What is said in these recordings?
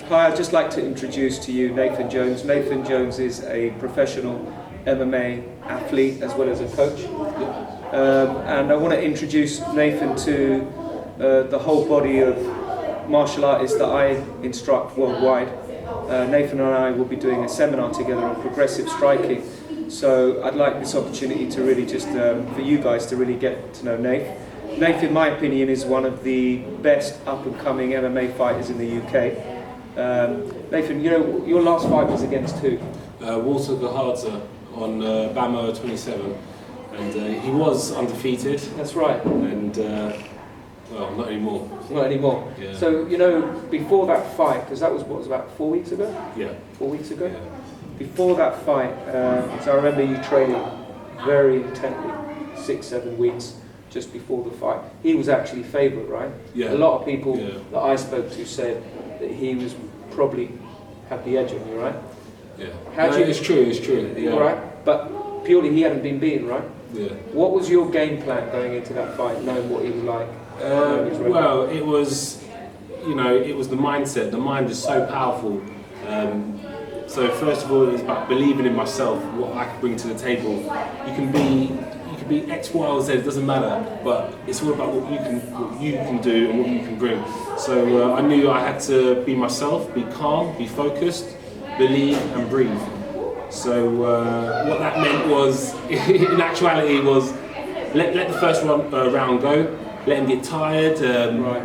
Hi, I'd just like to introduce to you Nathan Jones. Nathan Jones is a professional MMA athlete as well as a coach. And I want to introduce Nathan to the whole body of martial artists that I instruct worldwide. Nathan and I will be doing a seminar together on progressive striking. So I'd like this opportunity to really just, for you guys to really get to know Nathan. Nathan, in my opinion, is one of the best up-and-coming MMA fighters in the UK. Nathan, you know, your last fight was against who? Walter Gaharza on Bamo 27, and he was undefeated. That's right. And well, not anymore. Not anymore. Yeah. So, you know, before that fight, because that was what was about 4 weeks ago? Yeah. 4 weeks ago? Yeah. Before that fight, so I remember you training very intently, 6-7 weeks just before the fight. He was actually favourite, right? Yeah. A lot of people that I spoke to said that he was probably had the edge on you, right? Yeah. It's true. Yeah. Right? But purely he hadn't been beaten, right? Yeah. What was your game plan going into that fight, knowing what he was like? Well, it was, you know, it was the mindset. The mind is so powerful. So first of all, it was about believing in myself, what I could bring to the table. You can be X, Y, or Z. It doesn't matter, but it's all about what you can do and what you can bring. So I knew I had to be myself, be calm, be focused, believe, and breathe. So what that meant was, in actuality, was let the first round go. Let him get tired,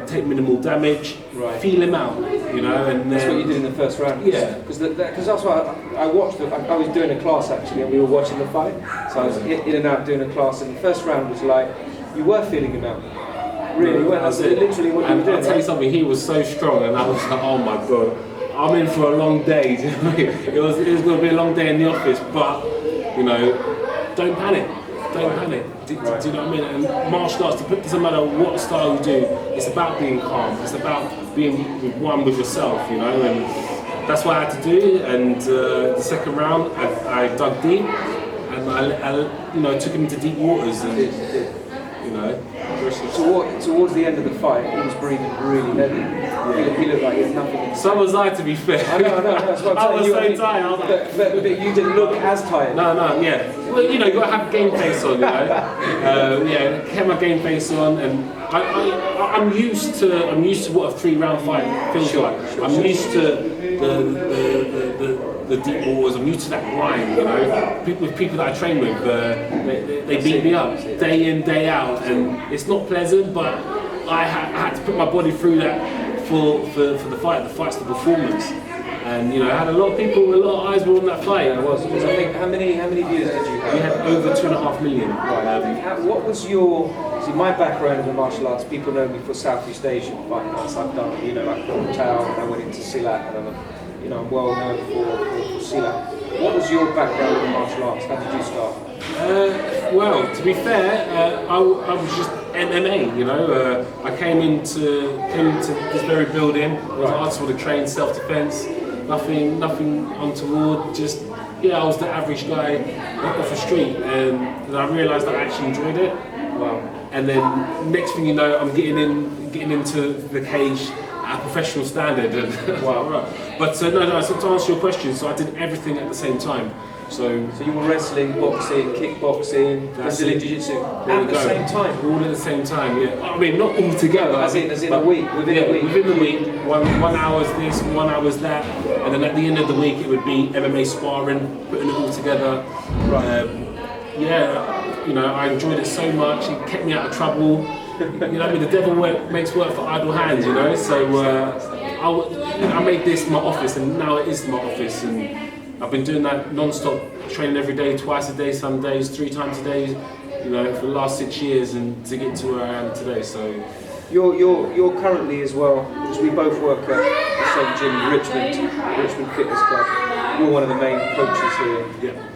take minimal damage, feel him out, you know, and that's what you did in the first round. Yeah, because that's why I watched. I was doing a class actually, and we were watching the fight. So I was in and out doing a class, and the first round was like you were feeling him out. Really, that's literally what you were doing. I'll tell you something. He was so strong, and I was like, oh my god, I'm in for a long day. it was going to be a long day in the office, but you know, don't panic. Don't panic. Do you know what I mean? And martial arts, it doesn't matter what style you do, it's about being calm. It's about being one with yourself, you know, and that's what I had to do. And the second round, I dug deep, and I took him into deep waters, and you know. Towards the end of the fight, he was breathing really heavy. Yeah. He looked like he had nothing. So was I, to be fair. I know. That's what I'm I was so tired. I was like, but you didn't look as tired. No, yeah. Well, you know, you got to have game face on, you know. Have my game face on, and I'm used to what a 3-round fight feels like. I'm used to the deep waters. I'm used to that grind, you know. People that I train with, they beat me up day in, day out, and it's not pleasant. But I had to put my body through that for the fight. The fight's the performance. And you know, I had a lot of eyes were on that fight. Yeah, it was. Because I think how many views did you have? We had over 2.5 million. Right. What was your? See, my background in the martial arts. People know me for Southeast Asian fighting arts. I've done, you know, like Tao, and I went into Silat, and I'm well known for Silat. What was your background in the martial arts? How did you start? Well, to be fair, I was just MMA, you know. I came into this very building. I was asked for the train, self-defense. Nothing untoward, just, I was the average guy off the street, and I realised I actually enjoyed it. Wow. And then next thing you know, I'm getting into the cage at a professional standard. And wow. But so to answer your question, so I did everything at the same time. So you were wrestling, boxing, kickboxing, Brazilian Jiu-Jitsu at the same time? All at the same time, yeah. I mean, not all together. As in a week, within a week? Within the week, one hour's this, 1 hour's that, and then at the end of the week it would be MMA sparring, putting it all together. You know, I enjoyed it so much, it kept me out of trouble. You know, I mean, the devil makes work for idle hands, you know, so I made this my office, and now it is my office, and I've been doing that non-stop, training every day, twice a day, some days, 3 times a day, you know, for the last 6 years, and to get to where I am today. So you're currently as well, because we both work at the same gym, Richmond Fitness Club. You're one of the main coaches here. Yeah.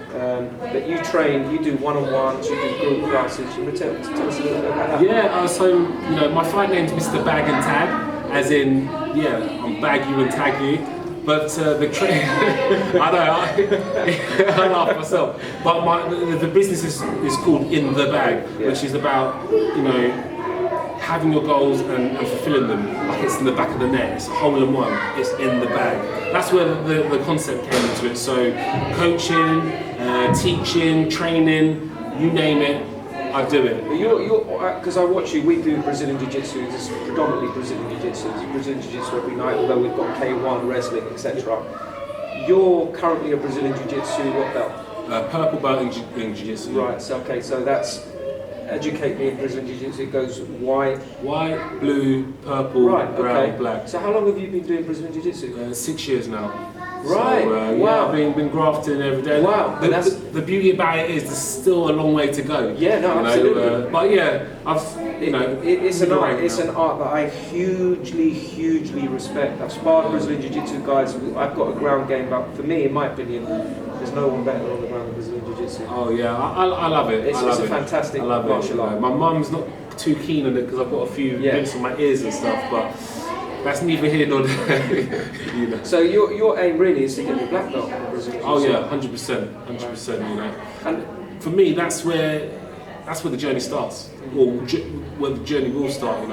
But you train, you do one-on-ones, you do group classes. You want to tell us a little bit about that? Yeah. So you know, my fight name's Mr. Bag and Tag, as in I'm bag you and tag you. But the I laugh myself. But the business is called In the Bag, which is about, you know, having your goals and fulfilling them like it's in the back of the net. It's a hole in one. It's in the bag. That's where the concept came into it. So coaching, teaching, training, you name it, I do it. Because I watch you, we do Brazilian Jiu-Jitsu, it's predominantly Brazilian Jiu-Jitsu. It's Brazilian Jiu-Jitsu every night, although we've got K1, wrestling, etc. You're currently a Brazilian Jiu-Jitsu, what belt? Purple belt in Jiu-Jitsu. Right, so okay, so that's, educate me in Brazilian Jiu-Jitsu, it goes white, blue, purple, right, brown, okay. black. So how long have you been doing Brazilian Jiu-Jitsu? 6 years now. Right, So, wow. Yeah, I've been grafting every day. Wow. The beauty about it is there's still a long way to go. Yeah, no, absolutely. But yeah, it's an art. It's an art that I hugely respect. I've sparred Brazilian Jiu-Jitsu guys. I've got a ground game, but for me, in my opinion, there's no one better on the ground than Brazilian Jiu-Jitsu. Oh yeah, I love it. It's a fantastic martial art. My mum's not too keen on it because I've got a few bits on my ears and stuff, but that's neither here nor there. So your aim really is to get the black belt in Brazilian Jiu-Jitsu? Oh yeah, 100%. And for me, that's where the journey starts, or where the journey will start.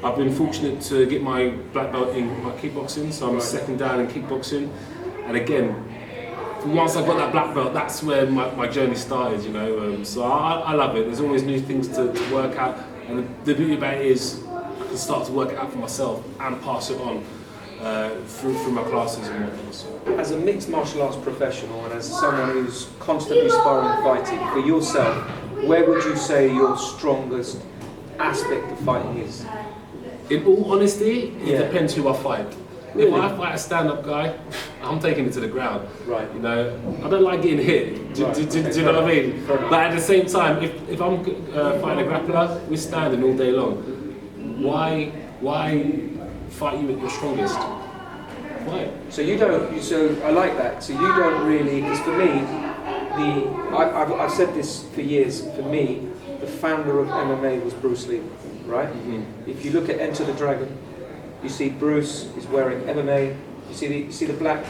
I've been fortunate to get my black belt in my kickboxing, so I'm second down in kickboxing, and again, once I got that black belt, that's where my journey started. So I love it. There's always new things to work out, and the beauty about it is I can start to work it out for myself and pass it on through my classes and whatnot. So. As a mixed martial arts professional and as someone who's constantly sparring and fighting, for yourself, where would you say your strongest aspect of fighting is? In all honesty, it depends who I fight. Really? If I fight a stand-up guy, I'm taking it to the ground. Right. I don't like getting hit. Do you know what I mean? But at the same time, if I'm fighting a grappler, we're standing all day long. Why fight you at your strongest? Why? So you don't. So I like that. So you don't really, because for me, I've said this for years. For me, the founder of MMA was Bruce Lee, right? Mm-hmm. If you look at Enter the Dragon, you see Bruce is wearing MMA. You see the black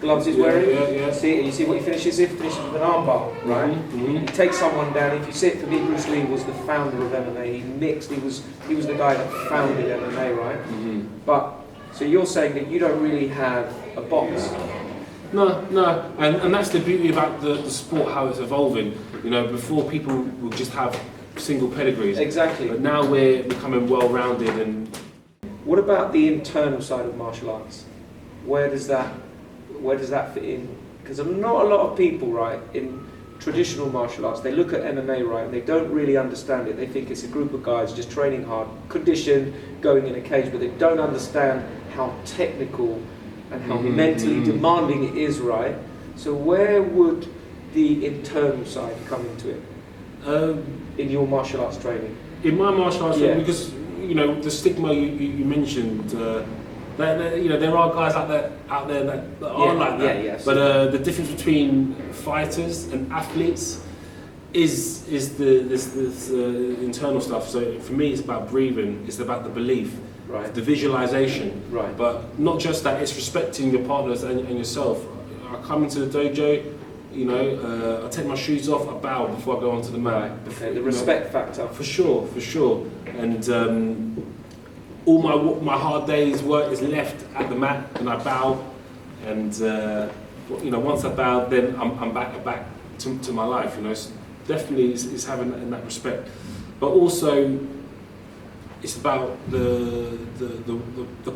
gloves he's wearing. Yeah. You see what he finishes with? He finishes with an armbar, right? Mm-hmm. He takes someone down. If you see it, for me, Bruce Lee was the founder of MMA. He mixed. He was the guy that founded MMA, right? Mm-hmm. But so you're saying that you don't really have a box. No, and that's the beauty about the sport, how it's evolving. Before people would just have single pedigrees. Exactly. But now we're becoming well-rounded. And what about the internal side of martial arts? Where does that fit in? Because not a lot of people, right, in traditional martial arts, they look at MMA, right, and they don't really understand it. They think it's a group of guys just training hard, conditioned, going in a cage, but they don't understand how technical and how mentally demanding it is, right? So where would the internal side come into it in your martial arts training? In my martial arts training, because the stigma you mentioned, there are guys out there that are like that. Yeah. But the difference between fighters and athletes is this internal stuff. So for me, it's about breathing. It's about the belief. Right. The visualization, right. But not just that, it's respecting your partners and yourself. I come into the dojo, I take my shoes off, I bow before I go onto the mat. Right. Okay. The respect factor. For sure. And all my hard day's work is left at the mat, and I bow. And once I bow, then I'm back to my life. So definitely it's having that respect, but also. It's about the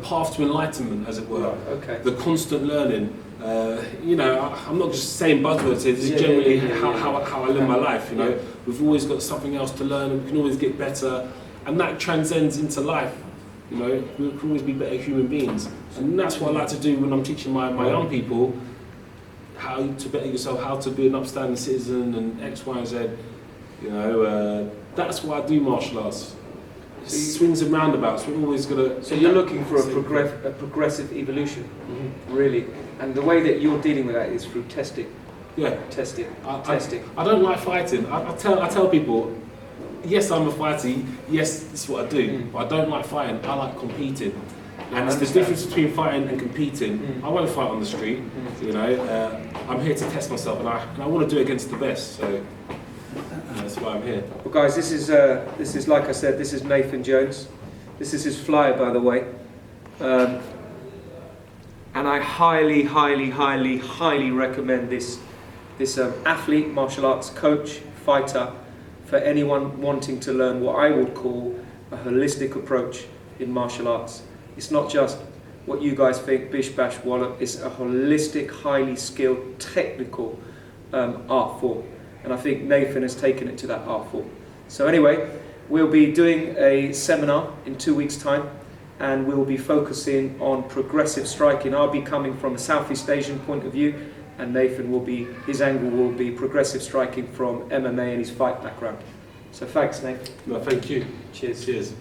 path to enlightenment, as it were. Right, okay. The constant learning. I'm not just saying buzzwords here. This is generally how I live my life. We've always got something else to learn, and we can always get better, and that transcends into life. We can always be better human beings, and that's what I like to do when I'm teaching my young people how to better yourself, how to be an upstanding citizen, and X, Y, and Z. That's why I do martial arts. Swings and roundabouts. We're always gonna. So you're looking for a progressive evolution, really, and the way that you're dealing with that is through testing. Yeah, testing. I don't like fighting. I tell people, yes, I'm a fighter. Yes, this is what I do. But I don't like fighting. I like competing, and it's the difference between fighting and competing. I won't fight on the street. I'm here to test myself, and I want to do it against the best. So. That's why I'm here. Well, guys, this is like I said, this is Nathan Jones. This is his flyer, by the way. And I highly, highly, highly, highly recommend this athlete, martial arts coach, fighter, for anyone wanting to learn what I would call a holistic approach in martial arts. It's not just what you guys think, bish, bash, wallop. It's a holistic, highly skilled, technical art form. And I think Nathan has taken it to that art form. So anyway, we'll be doing a seminar in 2 weeks' time, and we'll be focusing on progressive striking. I'll be coming from a Southeast Asian point of view, and Nathan will be, his angle will be progressive striking from MMA and his fight background. So thanks, Nathan. No, thank you. Cheers. Cheers.